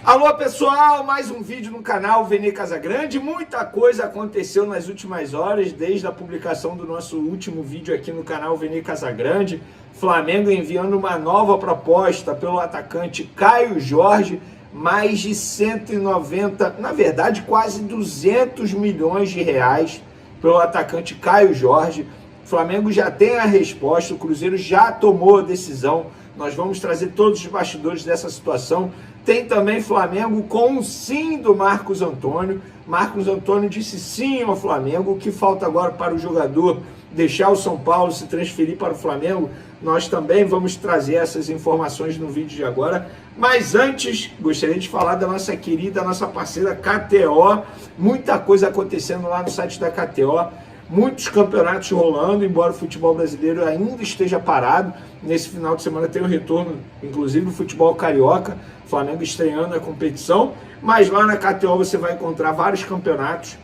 Alô pessoal, mais um vídeo no canal Vene Casagrande. Muita coisa aconteceu nas últimas horas, desde a publicação do nosso último vídeo aqui no canal Vene Casagrande. Flamengo enviando uma nova proposta pelo atacante Caio Jorge, mais de 190, na verdade quase 200 milhões de reais pelo atacante Caio Jorge. O Flamengo já tem a resposta, o Cruzeiro já tomou a decisão. Nós vamos trazer todos os bastidores dessa situação. Tem também Flamengo com o sim do Marcos Antônio. Marcos Antônio disse sim ao Flamengo. O que falta agora para o jogador deixar o São Paulo, se transferir para o Flamengo? Nós também vamos trazer essas informações no vídeo de agora. Mas antes, gostaria de falar da nossa querida, nossa parceira KTO. Muita coisa acontecendo lá no site da KTO. Muitos campeonatos rolando, embora o futebol brasileiro ainda esteja parado. Nesse final de semana tem o retorno, inclusive, do futebol carioca. Flamengo estreando a competição. Mas lá na KTO você vai encontrar vários campeonatos,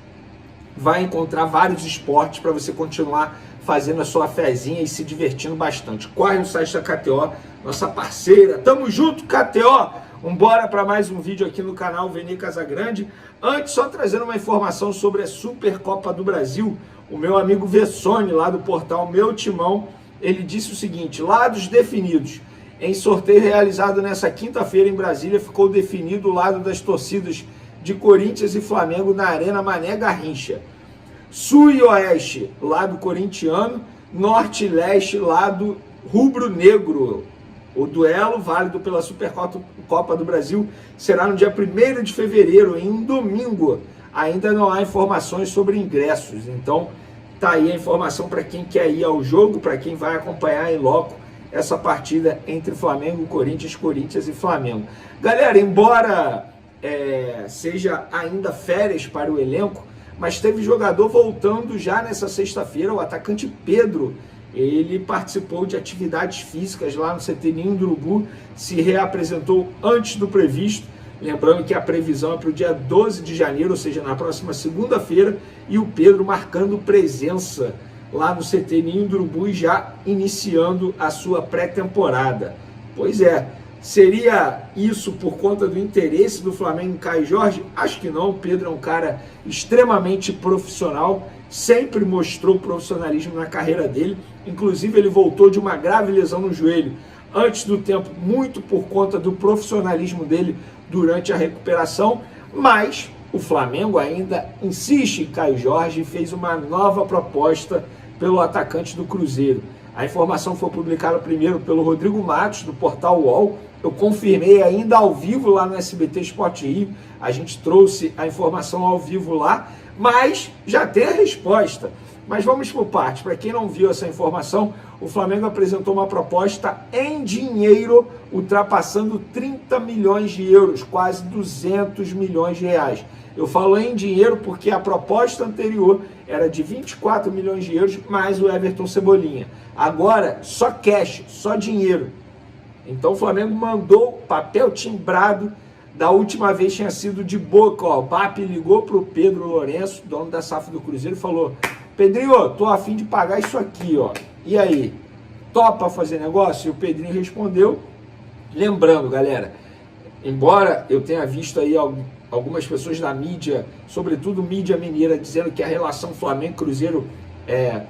vai encontrar vários esportes para você continuar fazendo a sua fezinha e se divertindo bastante. Corre no site da KTO, nossa parceira. Tamo junto, KTO! Vambora para mais um vídeo aqui no canal Vene Casagrande. Antes, só trazendo uma informação sobre a Supercopa do Brasil. O meu amigo Vessone, lá do portal Meu Timão, ele disse o seguinte: lados definidos. Em sorteio realizado nessa quinta-feira em Brasília, ficou definido o lado das torcidas de Corinthians e Flamengo na Arena Mané Garrincha. Sul e Oeste, lado corintiano. Norte e Leste, lado rubro-negro. O duelo, válido pela Supercopa do Brasil, será no dia 1º de fevereiro, em um domingo. Ainda não há informações sobre ingressos, então tá aí a informação para quem quer ir ao jogo, para quem vai acompanhar em loco essa partida entre Flamengo, Corinthians e Flamengo. Galera, embora seja ainda férias para o elenco, mas teve jogador voltando já nessa sexta-feira, o atacante Pedro. Ele participou de atividades físicas lá no CT Ninho do Urubu, se reapresentou antes do previsto. Lembrando que a previsão é para o dia 12 de janeiro, ou seja, na próxima segunda-feira, e o Pedro marcando presença lá no CT Ninho do Urubu e já iniciando a sua pré-temporada. Pois é, seria isso por conta do interesse do Flamengo em Caio Jorge? Acho que não. O Pedro é um cara extremamente profissional, sempre mostrou profissionalismo na carreira dele. Inclusive, ele voltou de uma grave lesão no joelho antes do tempo, muito por conta do profissionalismo dele durante a recuperação, mas o Flamengo ainda insiste em Caio Jorge e fez uma nova proposta pelo atacante do Cruzeiro. A informação foi publicada primeiro pelo Rodrigo Matos, do portal UOL. Eu confirmei ainda ao vivo lá no SBT Sport Rio, a gente trouxe a informação ao vivo lá, mas já tem a resposta. Mas vamos por partes. Para quem não viu essa informação, o Flamengo apresentou uma proposta em dinheiro, ultrapassando 30 milhões de euros, quase 200 milhões de reais. Eu falo em dinheiro porque a proposta anterior era de 24 milhões de euros, mais o Everton Cebolinha. Agora, só cash, só dinheiro. Então o Flamengo mandou papel timbrado. Da última vez tinha sido de boca, ó. O BAP ligou para o Pedro Lourenço, dono da SAF do Cruzeiro, e falou: Pedrinho, tô a fim de pagar isso aqui, ó. E aí, topa fazer negócio? E o Pedrinho respondeu. Lembrando, galera, embora eu tenha visto aí algumas pessoas da mídia, sobretudo mídia mineira, dizendo que a relação Flamengo-Cruzeiro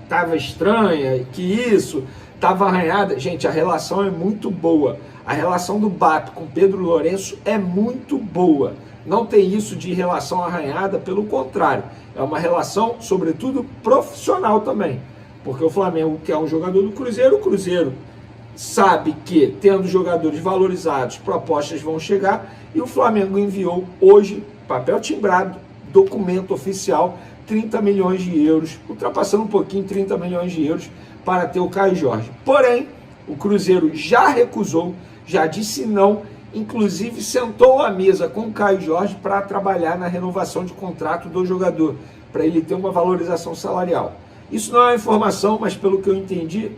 tava estranha, que isso tava arranhada. Gente, a relação é muito boa. A relação do BAP com Pedro Lourenço é muito boa. Não tem isso de relação arranhada, pelo contrário. É uma relação, sobretudo, profissional também. Porque o Flamengo quer um jogador do Cruzeiro, o Cruzeiro sabe que, tendo jogadores valorizados, propostas vão chegar, e o Flamengo enviou hoje, papel timbrado, documento oficial, 30 milhões de euros, ultrapassando um pouquinho 30 milhões de euros, para ter o Caio Jorge. Porém, o Cruzeiro já recusou, já disse não, inclusive sentou à mesa com o Caio Jorge para trabalhar na renovação de contrato do jogador, para ele ter uma valorização salarial. Isso não é uma informação, mas pelo que eu entendi,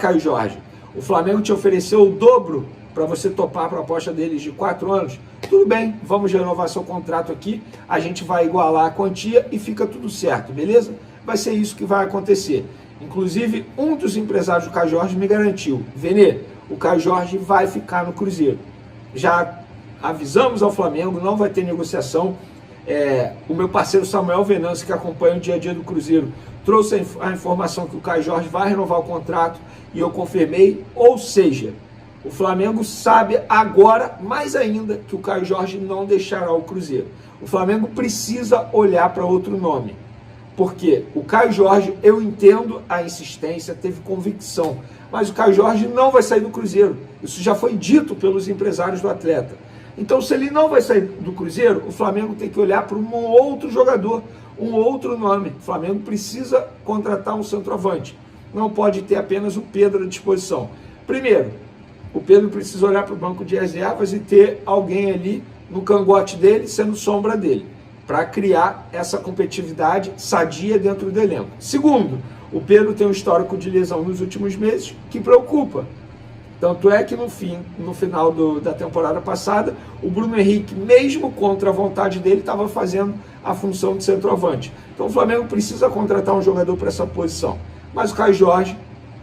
Caio Jorge, o Flamengo te ofereceu o dobro para você topar a proposta deles de 4 anos. Tudo bem, vamos renovar seu contrato aqui, a gente vai igualar a quantia e fica tudo certo, beleza? Vai ser isso que vai acontecer. Inclusive, um dos empresários do Caio Jorge me garantiu: Vene, o Caio Jorge vai ficar no Cruzeiro. Já avisamos ao Flamengo, não vai ter negociação. O meu parceiro Samuel Venâncio, que acompanha o dia a dia do Cruzeiro, trouxe a informação que o Caio Jorge vai renovar o contrato e eu confirmei, ou seja, o Flamengo sabe agora, mais ainda, que o Caio Jorge não deixará o Cruzeiro. O Flamengo precisa olhar para outro nome, porque o Caio Jorge, eu entendo a insistência, teve convicção, mas o Caio Jorge não vai sair do Cruzeiro. Isso já foi dito pelos empresários do atleta. Então, se ele não vai sair do Cruzeiro, o Flamengo tem que olhar para um outro jogador, um outro nome. O Flamengo precisa contratar um centroavante. Não pode ter apenas o Pedro à disposição. Primeiro, o Pedro precisa olhar para o banco de reservas e ter alguém ali no cangote dele, sendo sombra dele, para criar essa competitividade sadia dentro do elenco. Segundo, o Pedro tem um histórico de lesão nos últimos meses que preocupa. Tanto é que no final da temporada passada, o Bruno Henrique, mesmo contra a vontade dele, estava fazendo a função de centroavante. Então o Flamengo precisa contratar um jogador para essa posição. Mas o Caio Jorge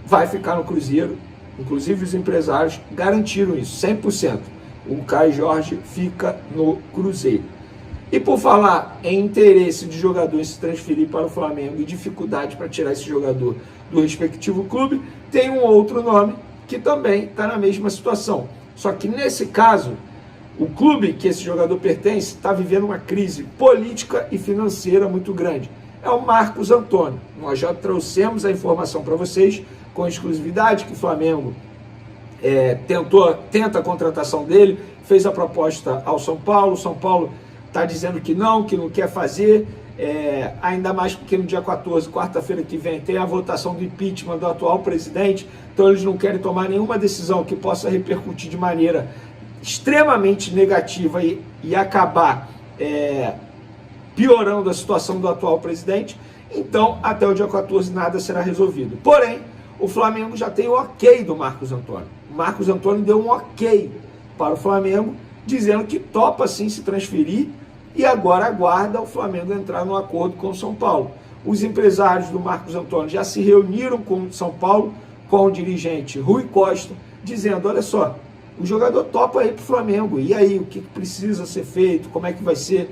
vai ficar no Cruzeiro, inclusive os empresários garantiram isso, 100%. O Caio Jorge fica no Cruzeiro. E por falar em interesse de jogador em se transferir para o Flamengo e dificuldade para tirar esse jogador do respectivo clube, tem um outro nome que também está na mesma situação. Só que nesse caso, o clube que esse jogador pertence está vivendo uma crise política e financeira muito grande. É o Marcos Antônio. Nós já trouxemos a informação para vocês com exclusividade que o Flamengo tenta a contratação dele, fez a proposta ao São Paulo. O São Paulo está dizendo que não quer fazer, ainda mais porque no dia 14, quarta-feira que vem, tem a votação do impeachment do atual presidente, então eles não querem tomar nenhuma decisão que possa repercutir de maneira extremamente negativa e acabar piorando a situação do atual presidente. Então, até o dia 14 nada será resolvido. Porém, o Flamengo já tem o ok do Marcos Antônio. O Marcos Antônio deu um ok para o Flamengo, dizendo que topa sim se transferir e agora aguarda o Flamengo entrar num acordo com o São Paulo. Os empresários do Marcos Antônio já se reuniram com o São Paulo, com o dirigente Rui Costa, dizendo, olha só, o jogador topa aí para o Flamengo, e aí, o que precisa ser feito, como é que vai ser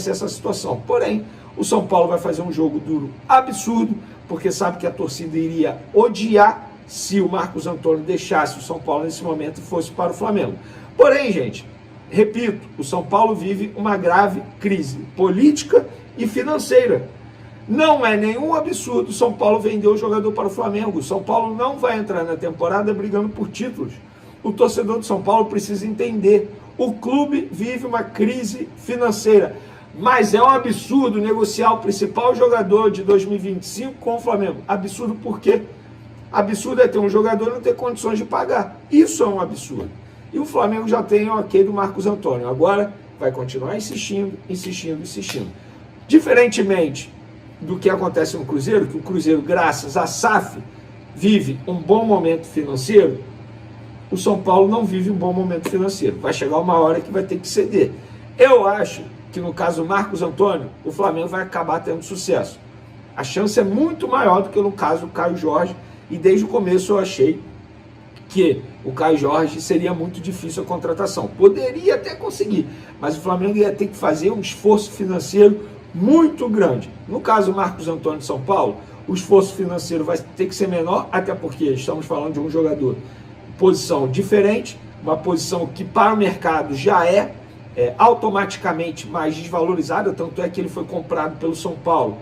essa situação. Porém, o São Paulo vai fazer um jogo duro absurdo, porque sabe que a torcida iria odiar se o Marcos Antônio deixasse o São Paulo nesse momento e fosse para o Flamengo. Porém, gente, repito, o São Paulo vive uma grave crise política e financeira. Não é nenhum absurdo o São Paulo vender o jogador para o Flamengo. O São Paulo não vai entrar na temporada brigando por títulos. O torcedor do São Paulo precisa entender. O clube vive uma crise financeira. Mas é um absurdo negociar o principal jogador de 2025 com o Flamengo. Absurdo por quê? Absurdo é ter um jogador e não ter condições de pagar. Isso é um absurdo. E o Flamengo já tem o ok do Marcos Antônio. Agora vai continuar insistindo. Diferentemente do que acontece no Cruzeiro, que o Cruzeiro, graças à SAF, vive um bom momento financeiro, o São Paulo não vive um bom momento financeiro. Vai chegar uma hora que vai ter que ceder. Eu acho que no caso do Marcos Antônio, o Flamengo vai acabar tendo sucesso. A chance é muito maior do que no caso do Caio Jorge, e desde o começo eu achei que o Caio Jorge seria muito difícil a contratação. Poderia até conseguir, mas o Flamengo ia ter que fazer um esforço financeiro muito grande. No caso do Marcos Antônio de São Paulo, o esforço financeiro vai ter que ser menor, até porque estamos falando de um jogador em posição diferente, uma posição que para o mercado já é automaticamente mais desvalorizada, tanto é que ele foi comprado pelo São Paulo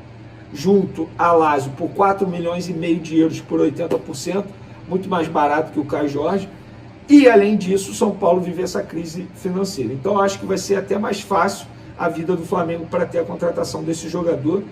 junto a Lazio por 4,5 milhões de euros por 80%, muito mais barato que o Caio Jorge, e além disso o São Paulo vive essa crise financeira. Então acho que vai ser até mais fácil a vida do Flamengo para ter a contratação desse jogador.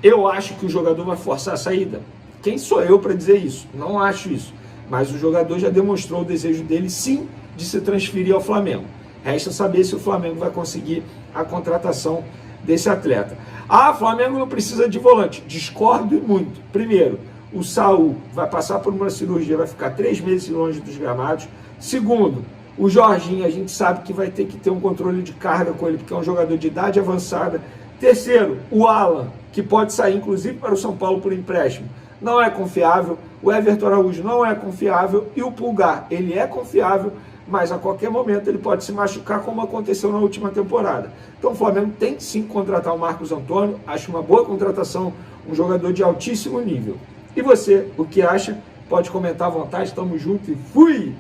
Eu acho que o jogador vai forçar a saída. Quem sou eu para dizer isso? Não acho isso. Mas o jogador já demonstrou o desejo dele sim de se transferir ao Flamengo. Resta saber se o Flamengo vai conseguir a contratação desse atleta. Ah, o Flamengo não precisa de volante. Discordo e muito. Primeiro, o Saul vai passar por uma cirurgia, vai ficar 3 meses longe dos gramados. Segundo, o Jorginho, a gente sabe que vai ter que ter um controle de carga com ele, porque é um jogador de idade avançada. Terceiro, o Alan, que pode sair inclusive para o São Paulo por empréstimo, não é confiável. O Everton Araújo não é confiável. E o Pulgar, ele é confiável, mas a qualquer momento ele pode se machucar, como aconteceu na última temporada. Então o Flamengo tem sim que contratar o Marcos Antônio, acho uma boa contratação, um jogador de altíssimo nível. E você, o que acha? Pode comentar à vontade, tamo junto e fui!